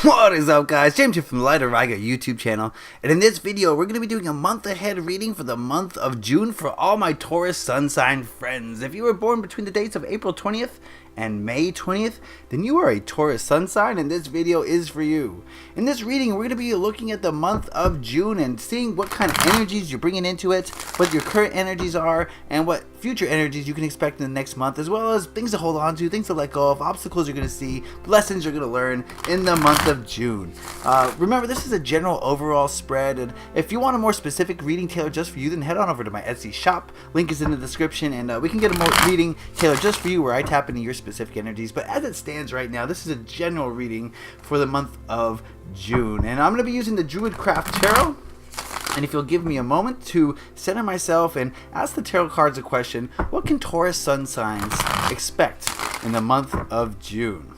What is up, guys? James here from the Light of Riga YouTube channel, and in this video we're going to be doing a month ahead reading for the month of June for all my Taurus Sun sign friends. If you were born between the dates of April 20th and May 20th, then you are a Taurus Sun sign and this video is for you. In this reading we're going to be looking at the month of June and seeing what kind of energies you're bringing into it, what your current energies are, and what future energies you can expect in the next month, as well as things to hold on to, things to let go of, obstacles you're going to see, lessons you're going to learn in the month of June. Remember, this is a general overall spread, and if you want a more specific reading tailored just for you, then head on over to my Etsy shop. Link is in the description, and we can get a more reading tailored just for you where I tap into your specific energies. But as it stands right now, this is a general reading for the month of June, and I'm going to be using the Druidcraft Tarot. And if you'll give me a moment to center myself and ask the tarot cards a question, what can Taurus Sun signs expect in the month of June?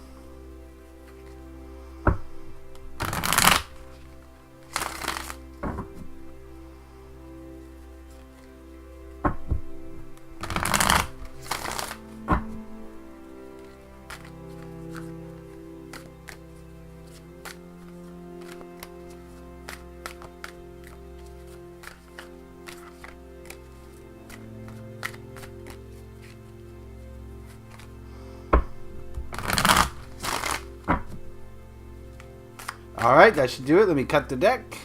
Alright, that should do it. Let me cut the deck.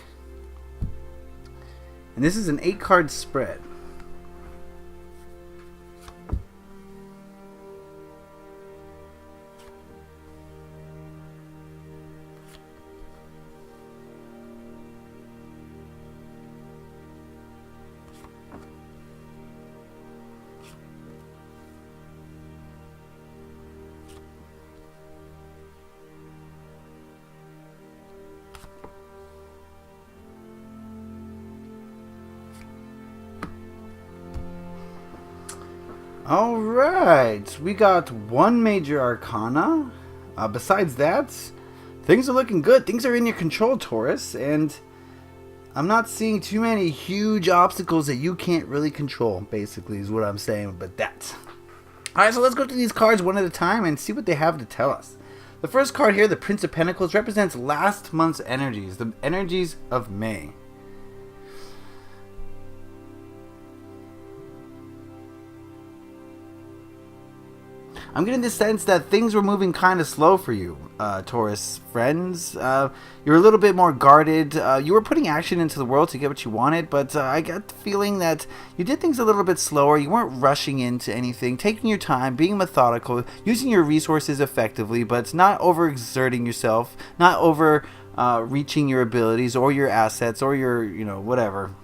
And this is an 8-card spread. Alright, we got one major arcana. Besides that, things are looking good. Things are in your control, Taurus, and I'm not seeing too many huge obstacles that you can't really control, basically, is what I'm saying. But that. Alright, so let's go through these cards one at a time and see what they have to tell us. The first card here, the Prince of Pentacles, represents last month's energies, the energies of May. I'm getting the sense that things were moving kind of slow for you, Taurus friends. You're a little bit more guarded. You were putting action into the world to get what you wanted, but I got the feeling that you did things a little bit slower. You weren't rushing into anything, taking your time, being methodical, using your resources effectively, but not overexerting yourself, not reaching your abilities or your assets or your, whatever.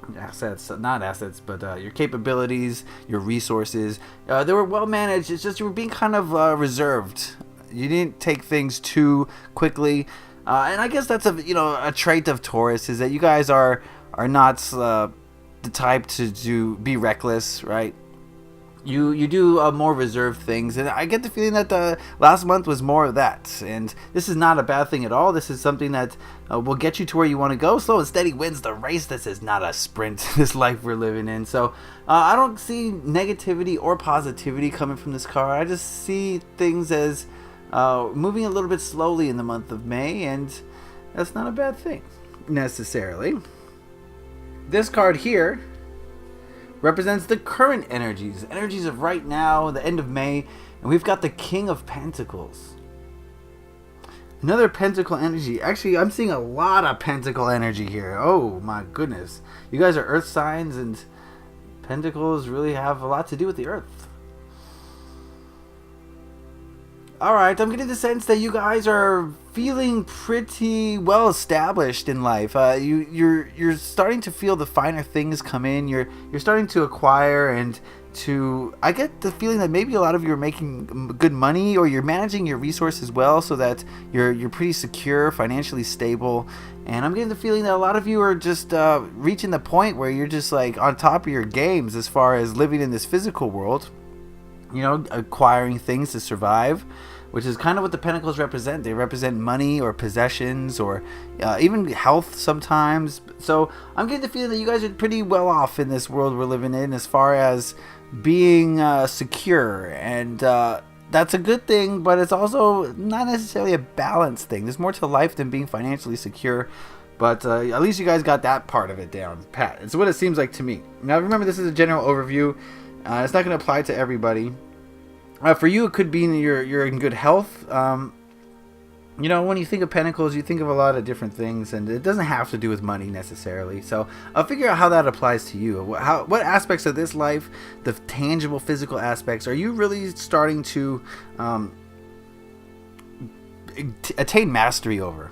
Not assets, but your capabilities, your resources. They were well managed. It's just you were being kind of reserved. You didn't take things too quickly, and I guess that's a trait of Taurus, is that you guys are not the type to be reckless, right? You do more reserved things, and I get the feeling that the last month was more of that, and this is not a bad thing at all. This is something that will get you to where you want to go. Slow and steady wins the race. This is not a sprint, this life we're living in. So I don't see negativity or positivity coming from this card. I just see things as moving a little bit slowly in the month of May, and that's not a bad thing necessarily. This card here represents the current energies of right now, the end of May, and we've got the King of Pentacles. Another Pentacle energy. Actually, I'm seeing a lot of Pentacle energy here. Oh my goodness. You guys are Earth signs, and Pentacles really have a lot to do with the Earth. Alright, I'm getting the sense that you guys are feeling pretty well established in life. You're starting to feel the finer things come in. You're starting to acquire, and I get the feeling that maybe a lot of you are making good money, or you're managing your resources well, so that you're pretty secure, financially stable. And I'm getting the feeling that a lot of you are just reaching the point where you're just like on top of your games as far as living in this physical world. Acquiring things to survive, which is kind of what the Pentacles represent. They represent money or possessions or even health sometimes. So I'm getting the feeling that you guys are pretty well off in this world we're living in as far as being secure and that's a good thing, but it's also not necessarily a balanced thing. There's more to life than being financially secure. But at least you guys got that part of it down pat. It's what it seems like to me. Now remember, this is a general overview. It's not going to apply to everybody. For you, it could be you're in good health. You know, when you think of pentacles, you think of a lot of different things, and it doesn't have to do with money necessarily. So I'll figure out how that applies to you. What aspects of this life, the tangible physical aspects, are you really starting to attain mastery over?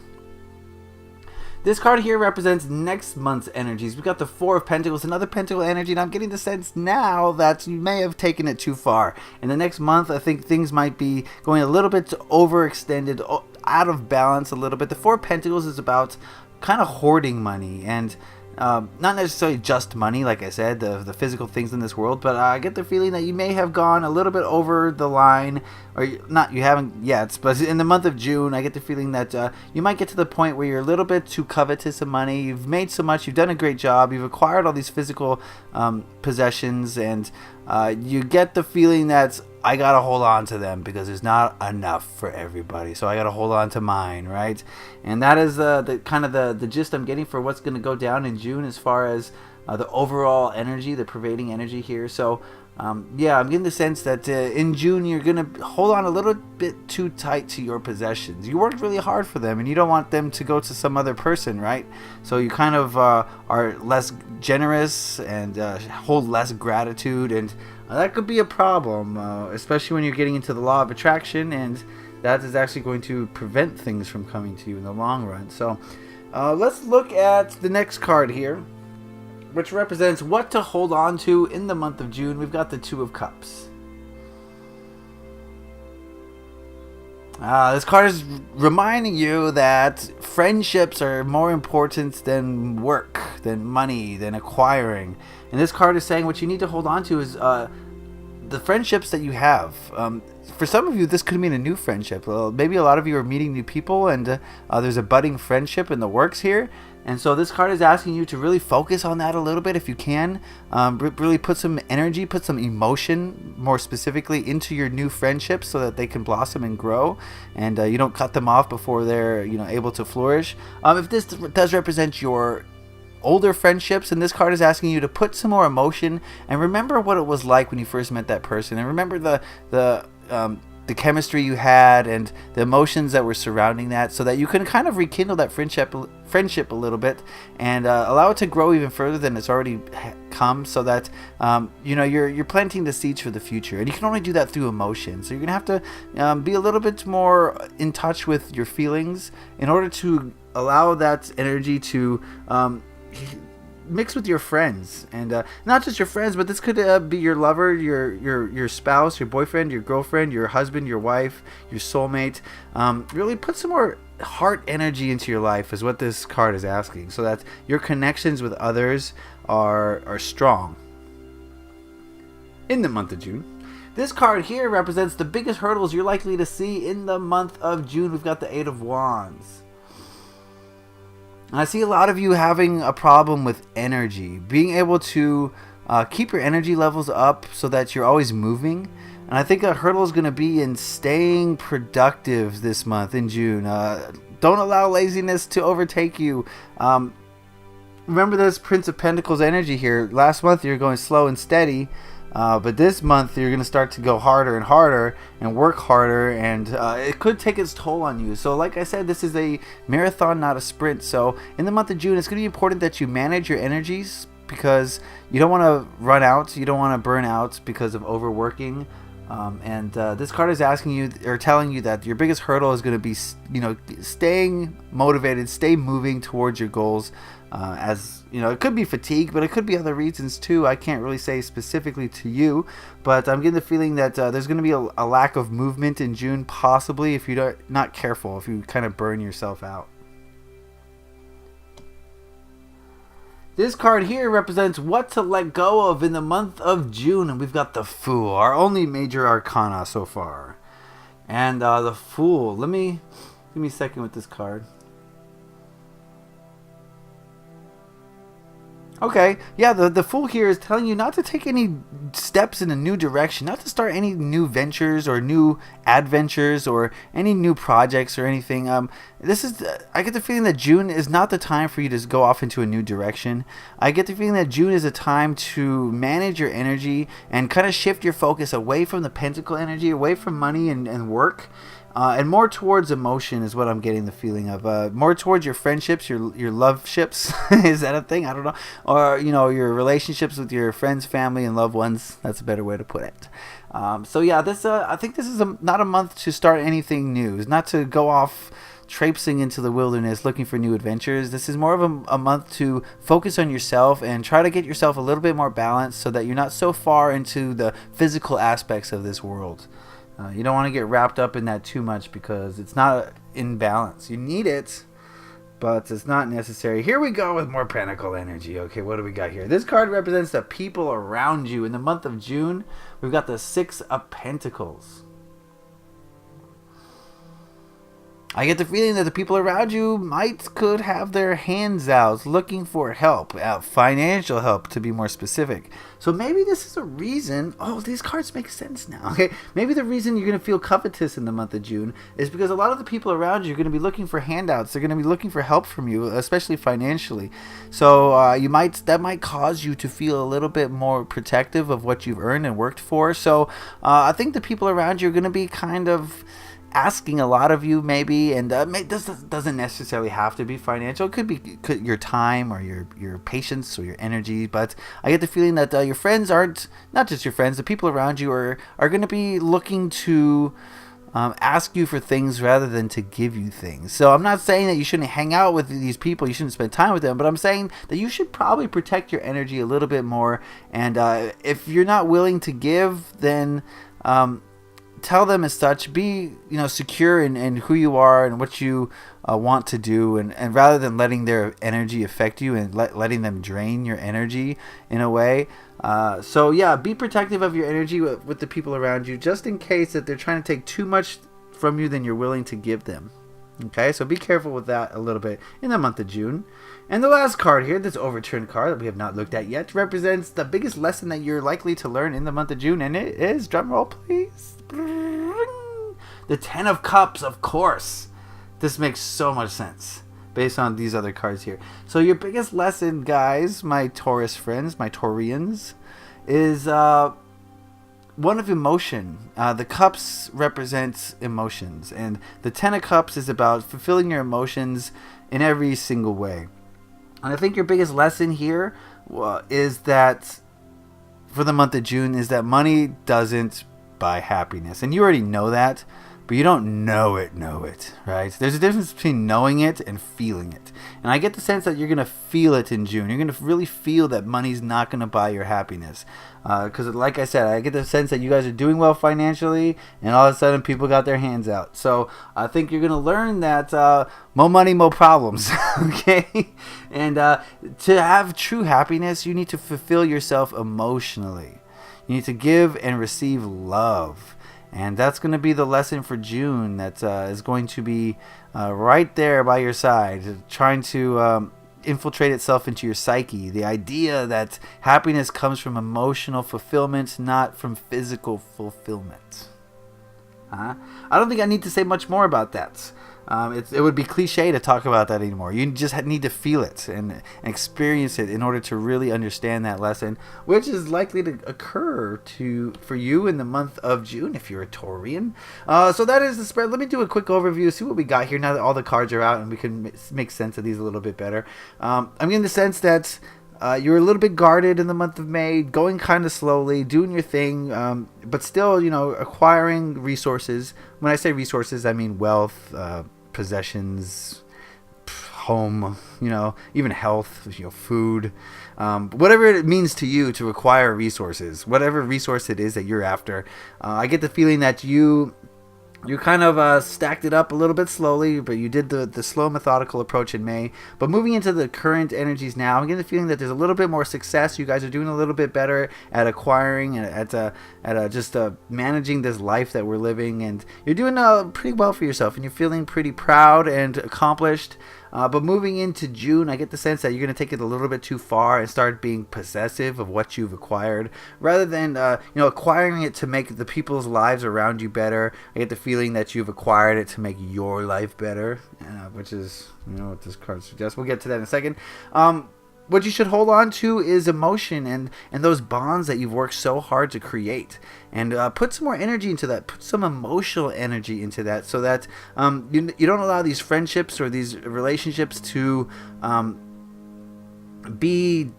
This card here represents next month's energies. We've got the Four of Pentacles, another Pentacle energy, and I'm getting the sense now that you may have taken it too far. In the next month, I think things might be going a little bit overextended, out of balance a little bit. The Four of Pentacles is about kind of hoarding money, and not necessarily just money, like I said, the physical things in this world, but I get the feeling that you may have gone a little bit over the line, or not, you haven't yet, but in the month of June, I get the feeling that you might get to the point where you're a little bit too covetous of money. You've made so much, you've done a great job, you've acquired all these physical possessions, and you get the feeling that I gotta hold on to them because there's not enough for everybody, so I gotta hold on to mine, right? And that is the kind of the gist I'm getting for what's gonna go down in June as far as the overall energy, the pervading energy here. So yeah, I'm getting the sense that in June you're gonna hold on a little bit too tight to your possessions. You worked really hard for them, and you don't want them to go to some other person, right? So you kind of are less generous and hold less gratitude, and that could be a problem, especially when you're getting into the law of attraction, and that is actually going to prevent things from coming to you in the long run. So let's look at the next card here, which represents what to hold on to in the month of June. We've got the Two of Cups. This card is reminding you that friendships are more important than work, than money, than acquiring. And this card is saying what you need to hold on to is the friendships that you have. For some of you, this could mean a new friendship. Maybe a lot of you are meeting new people, and there's a budding friendship in the works here. And so this card is asking you to really focus on that a little bit if you can. Really put some energy, put some emotion, more specifically, into your new friendships so that they can blossom and grow, and you don't cut them off before they're able to flourish. If this does represent your older friendships, and this card is asking you to put some more emotion and remember what it was like when you first met that person, and remember the chemistry you had and the emotions that were surrounding that, so that you can kind of rekindle that friendship a little bit and allow it to grow even further than it's already come, so that you're planting the seeds for the future. And you can only do that through emotion, so you're gonna have to be a little bit more in touch with your feelings in order to allow that energy to mix with your friends, and not just your friends, but this could be your lover, your spouse, your boyfriend, your girlfriend, your husband, your wife, your soulmate. Really put some more heart energy into your life is what this card is asking, so that your connections with others are strong in the month of June. This card here represents the biggest hurdles you're likely to see in the month of June. We've got the Eight of Wands. I see a lot of you having a problem with energy, being able to keep your energy levels up so that you're always moving. And I think a hurdle is going to be in staying productive this month in June. Don't allow laziness to overtake you. Remember this Prince of Pentacles energy here. Last month you were going slow and steady. But this month you're going to start to go harder and harder and work harder, and it could take its toll on you. So like I said, this is a marathon, not a sprint. So in the month of June, it's going to be important that you manage your energies, because you don't want to run out, you don't want to burn out because of overworking. And this card is asking you, or telling you, that your biggest hurdle is going to be staying motivated, stay moving towards your goals. As it could be fatigue, but it could be other reasons too. I can't really say specifically to you, but I'm getting the feeling that there's going to be a lack of movement in June, possibly if you're not careful, if you kind of burn yourself out. This card here represents what to let go of in the month of June, and we've got the Fool, our only major arcana so far. And the Fool, give me a second with this card. Okay, yeah, the Fool here is telling you not to take any steps in a new direction, not to start any new ventures or new adventures or any new projects or anything. I get the feeling that June is not the time for you to go off into a new direction. I get the feeling that June is a time to manage your energy and kind of shift your focus away from the Pentacle energy, away from money and work. And more towards emotion is what I'm getting the feeling of. More towards your friendships, your love ships. Is that a thing? I don't know. Or, your relationships with your friends, family, and loved ones. That's a better way to put it. So yeah, I think this is not a month to start anything new. It's not to go off traipsing into the wilderness looking for new adventures. This is more of a month to focus on yourself and try to get yourself a little bit more balanced so that you're not so far into the physical aspects of this world. You don't want to get wrapped up in that too much because it's not in balance. You need it, but it's not necessary. Here we go with more Pentacle energy. Okay, what do we got here? This card represents the people around you. In the month of June, we've got the Six of Pentacles. I get the feeling that the people around you could have their hands out looking for help, financial help to be more specific. So maybe this is a reason, these cards make sense now. Okay, maybe the reason you're going to feel covetous in the month of June is because a lot of the people around you are going to be looking for handouts. They're going to be looking for help from you, especially financially. So that might cause you to feel a little bit more protective of what you've earned and worked for. So I think the people around you are going to be kind of asking a lot of you, maybe, and this doesn't necessarily have to be financial. It could be your time or your patience or your energy, but I get the feeling that your friends aren't, not just your friends, the people around you are going to be looking to ask you for things rather than to give you things. So I'm not saying that you shouldn't hang out with these people, you shouldn't spend time with them, but I'm saying that you should probably protect your energy a little bit more, and if you're not willing to give, then tell them as such. Be secure in who you are and what you want to do, and rather than letting their energy affect you and letting them drain your energy in a way. So yeah, be protective of your energy with the people around you, just in case that they're trying to take too much from you than you're willing to give them. Okay, so be careful with that a little bit in the month of June. And the last card here, this overturned card that we have not looked at yet, represents the biggest lesson that you're likely to learn in the month of June, and it is, drumroll please, the Ten of Cups, of course. This makes so much sense based on these other cards here. So your biggest lesson, guys, my Taurus friends, my Taurians, is one of emotion. The cups represents emotions, and the Ten of Cups is about fulfilling your emotions in every single way. And I think your biggest lesson here is that for the month of June is that money doesn't buy happiness. And you already know that, but you don't know it, right? There's a difference between knowing it and feeling it. And I get the sense that you're going to feel it in June. You're going to really feel that money's not going to buy your happiness. Because like I said, I get the sense that you guys are doing well financially, and all of a sudden people got their hands out. So I think you're going to learn that more money, more problems. Okay? And to have true happiness, you need to fulfill yourself emotionally. You need to give and receive love. And that's going to be the lesson for June that is going to be right there by your side, trying to infiltrate itself into your psyche. The idea that happiness comes from emotional fulfillment, not from physical fulfillment. I don't think I need to say much more about that. It would be cliche to talk about that anymore. You just need to feel it and experience it in order to really understand that lesson, which is likely to occur for you in the month of June if you're a Taurian. So that is the spread. Let me do a quick overview, see what we got here now that all the cards are out and we can make sense of these a little bit better. I'm getting the sense that you're a little bit guarded in the month of May, going kind of slowly, doing your thing, but still, acquiring resources. When I say resources, I mean wealth, possessions, home, even health, food, whatever it means to you to acquire resources, whatever resource it is that you're after. I get the feeling that you kind of stacked it up a little bit slowly, but you did the slow methodical approach in May. But moving into the current energies now, I'm getting the feeling that there's a little bit more success. You guys are doing a little bit better at acquiring and at managing this life that we're living, and you're doing pretty well for yourself, and you're feeling pretty proud and accomplished. But moving into June, I get the sense that you're going to take it a little bit too far and start being possessive of what you've acquired, rather than acquiring it to make the people's lives around you better. I get the feeling that you've acquired it to make your life better, which is what this card suggests. We'll get to that in a second. What you should hold on to is emotion and those bonds that you've worked so hard to create, and put some more energy into that. Put some emotional energy into that, so that you don't allow these friendships or these relationships to be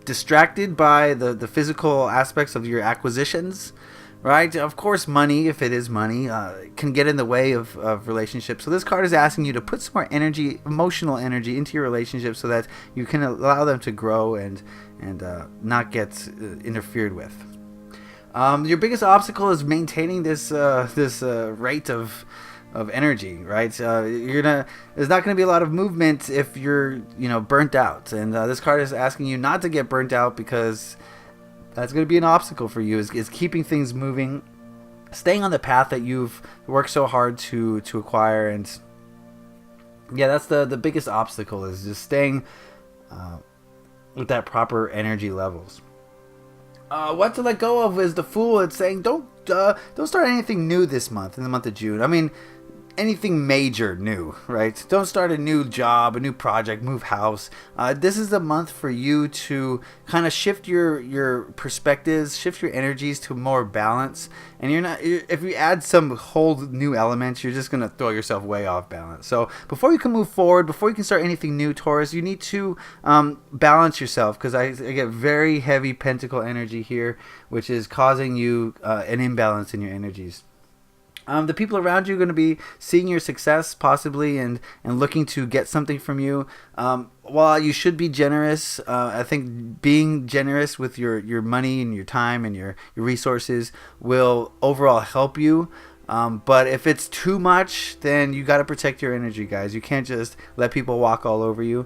distracted by the physical aspects of your acquisitions. Right? Of course, money, if it is money, can get in the way of relationships. So this card is asking you to put some more energy, emotional energy, into your relationship, so that you can allow them to grow and not get interfered with. Your biggest obstacle is maintaining this rate of energy, right? There's not gonna be a lot of movement if you're burnt out, and this card is asking you not to get burnt out, because that's going to be an obstacle for you, is keeping things moving, staying on the path that you've worked so hard to acquire. And yeah, that's the biggest obstacle, is just staying with that proper energy levels. What to let go of is the Fool. It's saying don't start anything new this month, in the month of June. I mean, anything major new, right? Don't start a new job, a new project, move house. This is the month for you to kind of shift your perspectives, shift your energies to more balance. And if you add some whole new elements, you're just going to throw yourself way off balance. So before you can move forward, before you can start anything new, Taurus, you need to balance yourself, because I get very heavy pentacle energy here, which is causing you an imbalance in your energies. The people around you are going to be seeing your success, possibly, and looking to get something from you. While you should be generous, I think being generous with your money and your time and your resources will overall help you. But if it's too much, then you got to protect your energy, guys. You can't just let people walk all over you.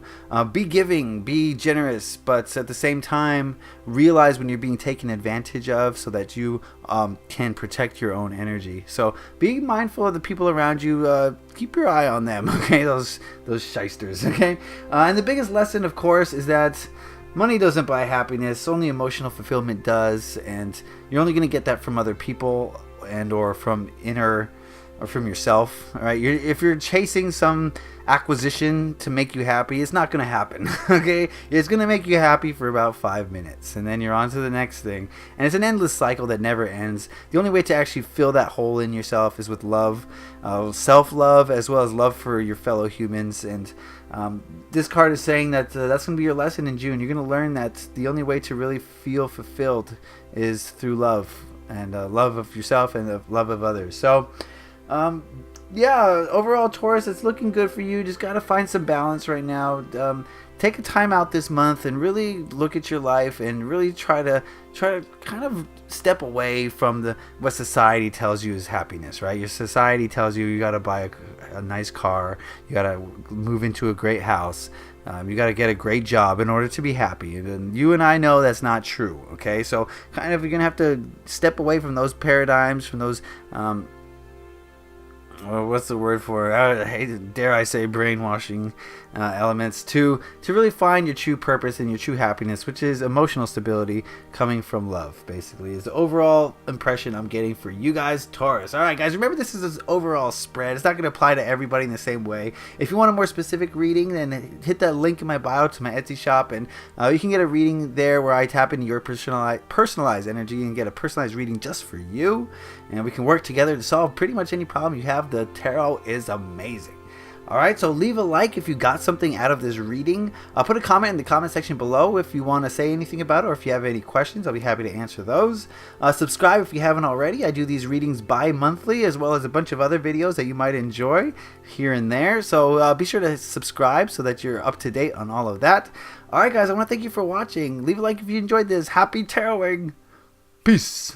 Be giving, be generous, but at the same time, realize when you're being taken advantage of, so that you can protect your own energy. So be mindful of the people around you. Keep your eye on them, okay? Those shysters, okay? And the biggest lesson, of course, is that money doesn't buy happiness. Only emotional fulfillment does, and you're only going to get that from other people, and or from yourself. All right, if you're chasing some acquisition to make you happy, it's not going to happen. Okay, it's going to make you happy for about 5 minutes, and then you're on to the next thing, and it's an endless cycle that never ends. The only way to actually fill that hole in yourself is with love, self-love, as well as love for your fellow humans. And this card is saying that that's going to be your lesson in June. You're going to learn that the only way to really feel fulfilled is through love, and love of yourself and the love of others. So yeah, overall, Taurus, it's looking good for you. Just got to find some balance right now. Take a time out this month and really look at your life, and really try to kind of step away from what society tells you is happiness, right? Your society tells you got to buy a nice car, you got to move into a great house, you got to get a great job in order to be happy. And you and I know that's not true, okay? So kind of you're going to have to step away from those paradigms, from those well, what's the word for it? Dare I say brainwashing elements to really find your true purpose and your true happiness, which is emotional stability coming from love, basically, is the overall impression I'm getting for you guys, Taurus. All right, guys, remember this is an overall spread. It's not going to apply to everybody in the same way. If you want a more specific reading, then hit that link in my bio to my Etsy shop, and you can get a reading there where I tap into your personalized energy and get a personalized reading just for you, and we can work together to solve pretty much any problem you have. The tarot is amazing. Alright, so leave a like if you got something out of this reading. Put a comment in the comment section below if you want to say anything about it, or if you have any questions. I'll be happy to answer those. Subscribe if you haven't already. I do these readings bi-monthly, as well as a bunch of other videos that you might enjoy here and there. So be sure to subscribe so that you're up to date on all of that. Alright, guys, I want to thank you for watching. Leave a like if you enjoyed this. Happy taroting. Peace.